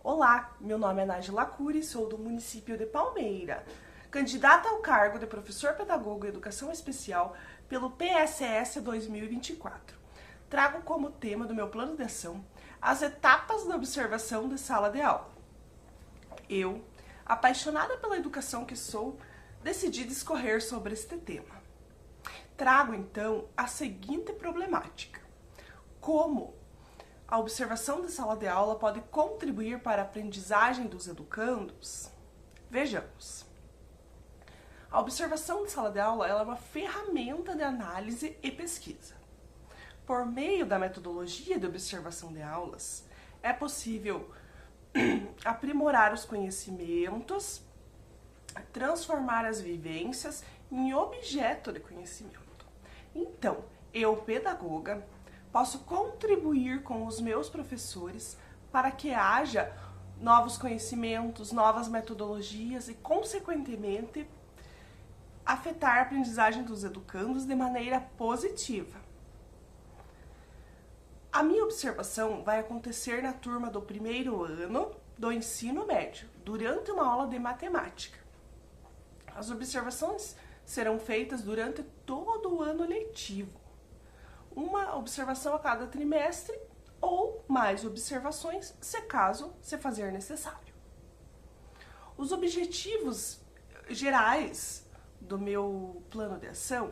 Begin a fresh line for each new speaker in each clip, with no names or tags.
Olá, meu nome é Nájila Cury, sou do município de Palmeira, candidata ao cargo de professor pedagogo em educação especial pelo PSS 2024. Trago como tema do meu plano de ação as etapas da observação de sala de aula. Eu, apaixonada pela educação que sou, decidi discorrer sobre este tema. Trago então a seguinte problemática: como a observação de sala de aula pode contribuir para a aprendizagem dos educandos? Vejamos. A observação de sala de aula é uma ferramenta de análise e pesquisa. Por meio da metodologia de observação de aulas, é possível aprimorar os conhecimentos, transformar as vivências em objeto de conhecimento. Então, eu, pedagoga, posso contribuir com os meus professores para que haja novos conhecimentos, novas metodologias e, consequentemente, afetar a aprendizagem dos educandos de maneira positiva. A minha observação vai acontecer na turma do primeiro ano do ensino médio, durante uma aula de matemática. As observações serão feitas durante todo o ano letivo. Uma observação a cada trimestre ou mais observações, se caso se fazer necessário. Os objetivos gerais do meu plano de ação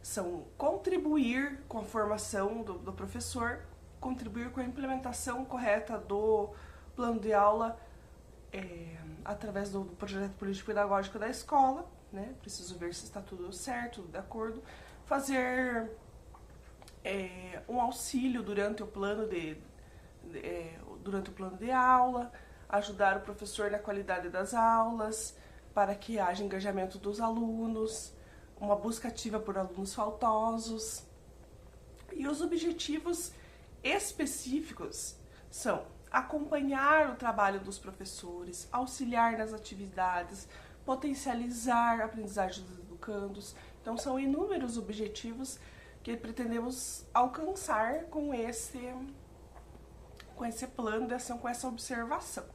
são contribuir com a formação do professor, contribuir com a implementação correta do plano de aula através do projeto político-pedagógico da escola, né? Preciso ver se está tudo certo, tudo de acordo. Fazer um auxílio durante o plano de aula, ajudar o professor na qualidade das aulas, para que haja engajamento dos alunos, uma busca ativa por alunos faltosos. E os objetivos específicos são acompanhar o trabalho dos professores, auxiliar nas atividades, potencializar a aprendizagem dos educandos. Então, são inúmeros objetivos que pretendemos alcançar com esse plano de ação, com essa observação.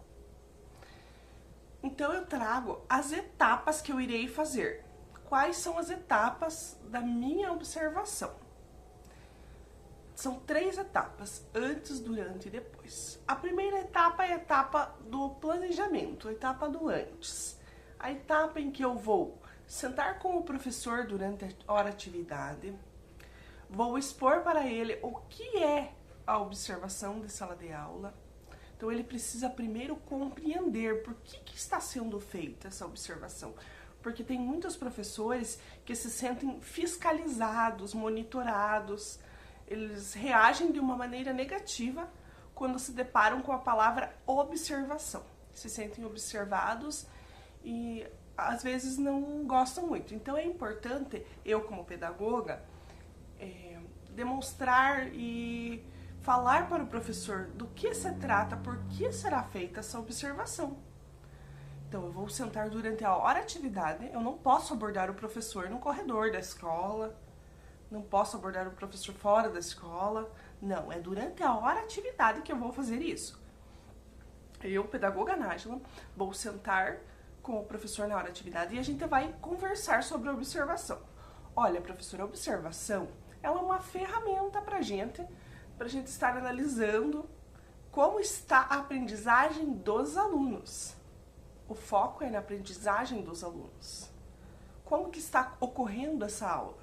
Então, eu trago as etapas que eu irei fazer. Quais são as etapas da minha observação? São 3 etapas: antes, durante e depois. A primeira etapa é a etapa do planejamento, a etapa do antes. A etapa em que eu vou sentar com o professor durante a hora atividade, vou expor para ele o que é a observação de sala de aula. Então, ele precisa primeiro compreender por que está sendo feita essa observação. Porque tem muitos professores que se sentem fiscalizados, monitorados. Eles reagem de uma maneira negativa quando se deparam com a palavra observação. Se sentem observados e às vezes não gostam muito. Então, é importante, eu como pedagoga, demonstrar e falar para o professor do que se trata, por que será feita essa observação. Então, eu vou sentar durante a hora atividade, eu não posso abordar o professor no corredor da escola, não posso abordar o professor fora da escola, não, é durante a hora atividade que eu vou fazer isso. Eu, pedagoga Nájila, vou sentar com o professor na hora atividade e a gente vai conversar sobre a observação. Olha, professora, a observação, ela é uma ferramenta pra gente estar analisando como está a aprendizagem dos alunos. O foco é na aprendizagem dos alunos. Como que está ocorrendo essa aula?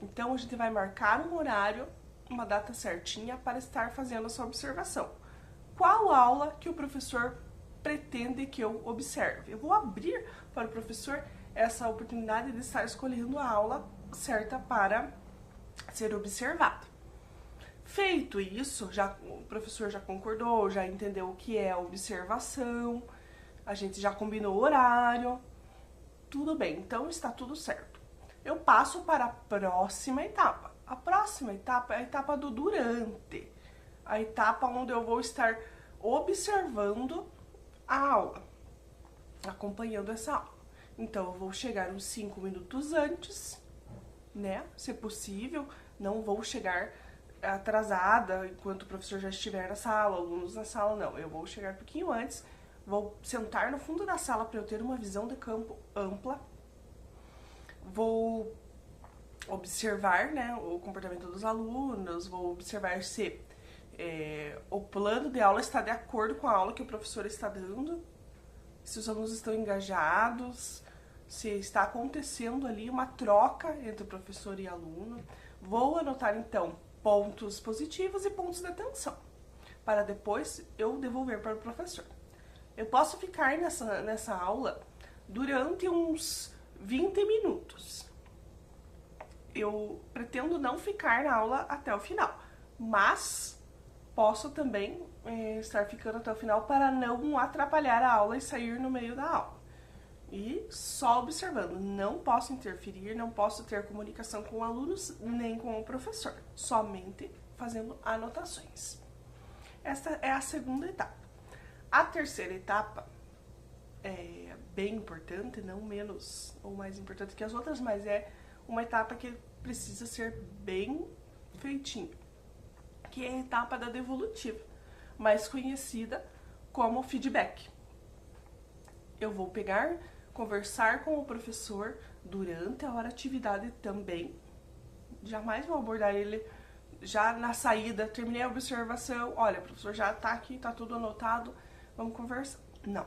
Então, a gente vai marcar um horário, uma data certinha para estar fazendo essa observação. Qual aula que o professor pretende que eu observe? Eu vou abrir para o professor essa oportunidade de estar escolhendo a aula certa para ser observada. Feito isso, o professor já concordou, já entendeu o que é a observação, a gente já combinou o horário, tudo bem, então está tudo certo. Eu passo para a próxima etapa. A próxima etapa é a etapa do durante, a etapa onde eu vou estar observando a aula, acompanhando essa aula. Então, eu vou chegar uns 5 minutos antes, né? Se possível, não vou chegar atrasada enquanto o professor já estiver na sala, alunos na sala, não. Eu vou chegar um pouquinho antes, vou sentar no fundo da sala para eu ter uma visão de campo ampla, vou observar, né, o comportamento dos alunos, vou observar se o plano de aula está de acordo com a aula que o professor está dando, se os alunos estão engajados, se está acontecendo ali uma troca entre o professor e aluno. Vou anotar, então, pontos positivos e pontos de atenção, para depois eu devolver para o professor. Eu posso ficar nessa aula durante uns 20 minutos. Eu pretendo não ficar na aula até o final, mas posso também estar ficando até o final para não atrapalhar a aula e sair no meio da aula. E só observando, não posso interferir, não posso ter comunicação com alunos nem com o professor, somente fazendo anotações. Esta é a segunda etapa. A terceira etapa é bem importante, não menos ou mais importante que as outras, mas é uma etapa que precisa ser bem feitinha, que é a etapa da devolutiva, mais conhecida como feedback. Eu vou conversar com o professor durante a hora atividade também. Jamais vou abordar ele já na saída, terminei a observação, olha, professor, já tá aqui, tá tudo anotado, vamos conversar. Não.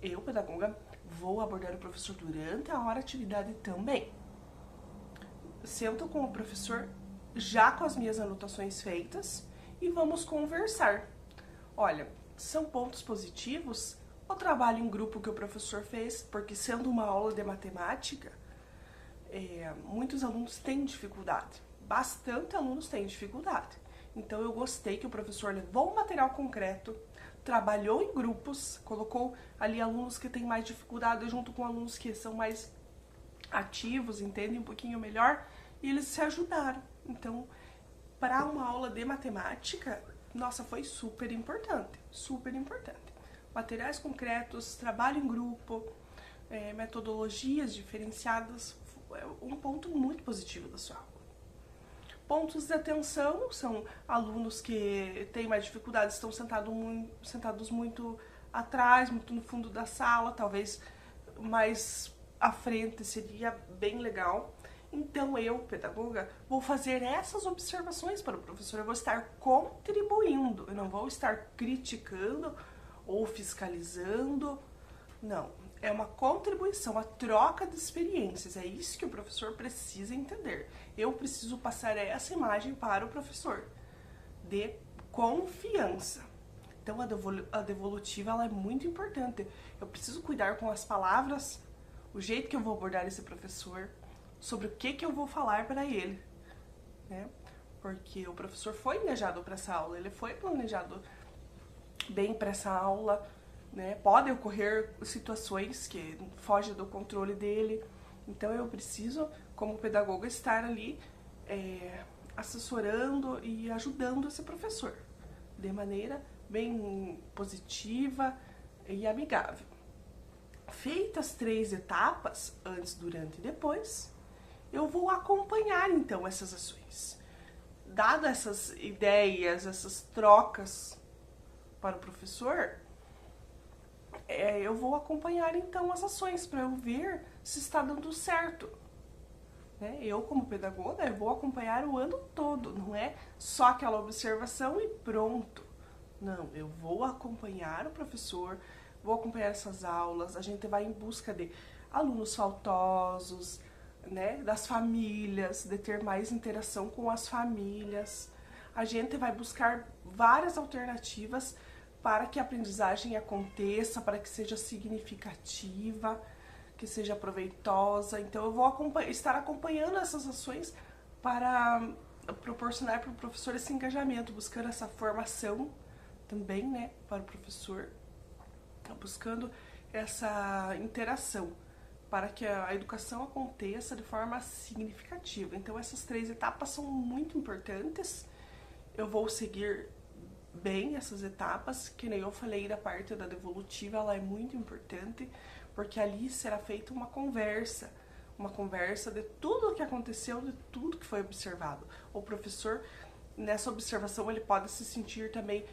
Eu, pedagoga, vou abordar o professor durante a hora atividade também. Sento com o professor já com as minhas anotações feitas e vamos conversar. Olha, são pontos positivos o trabalho em grupo que o professor fez, porque sendo uma aula de matemática, muitos alunos têm dificuldade. Bastante alunos têm dificuldade. Então eu gostei que o professor levou um material concreto, trabalhou em grupos, colocou ali alunos que têm mais dificuldade junto com alunos que são mais ativos, entendem um pouquinho melhor, e eles se ajudaram. Então, para uma aula de matemática, nossa, foi super importante, super importante. Materiais concretos, trabalho em grupo, metodologias diferenciadas, um ponto muito positivo da sua aula. Pontos de atenção são alunos que têm mais dificuldades, estão sentados muito atrás, muito no fundo da sala, talvez mais à frente seria bem legal. Então eu, pedagoga, vou fazer essas observações para o professor, eu vou estar contribuindo, eu não vou estar criticando ou fiscalizando, não. É uma contribuição, uma troca de experiências. É isso que o professor precisa entender. Eu preciso passar essa imagem para o professor de confiança. Então a devolutiva ela é muito importante. Eu preciso cuidar com as palavras, o jeito que eu vou abordar esse professor, sobre o que eu vou falar para ele, né? Porque o professor foi engajado para essa aula, ele foi planejado bem para essa aula, né? Podem ocorrer situações que fogem do controle dele, então eu preciso, como pedagoga, estar ali assessorando e ajudando esse professor de maneira bem positiva e amigável. Feitas 3 etapas, antes, durante e depois, eu vou acompanhar então essas ações. Dado essas ideias, essas trocas para o professor, eu vou acompanhar então as ações para eu ver se está dando certo. Né? Eu, como pedagoga, eu vou acompanhar o ano todo, não é só aquela observação e pronto. Não, eu vou acompanhar o professor, vou acompanhar essas aulas, a gente vai em busca de alunos faltosos, né, das famílias, de ter mais interação com as famílias. A gente vai buscar várias alternativas para que a aprendizagem aconteça, para que seja significativa, que seja proveitosa. Então eu vou estar acompanhando essas ações para proporcionar para o professor esse engajamento, buscando essa formação também, né, para o professor, buscando essa interação, para que a educação aconteça de forma significativa. Então essas 3 etapas são muito importantes. Eu vou seguir bem essas etapas, que nem eu falei da parte da devolutiva, ela é muito importante, porque ali será feita uma conversa, uma conversa de tudo o que aconteceu, de tudo que foi observado. O professor, nessa observação, ele pode se sentir também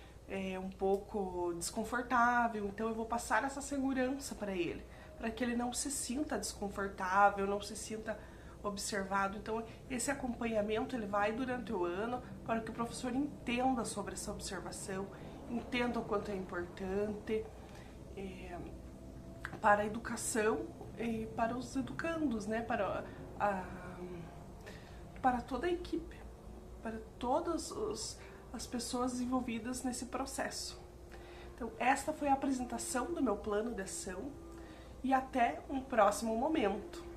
um pouco desconfortável, então eu vou passar essa segurança para ele, para que ele não se sinta desconfortável, não se sinta observado. Então esse acompanhamento ele vai durante o ano para que o professor entenda sobre essa observação, entenda o quanto é importante para a educação e para os educandos, né? Para toda a equipe, para todas as pessoas envolvidas nesse processo. Então esta foi a apresentação do meu plano de ação e até um próximo momento.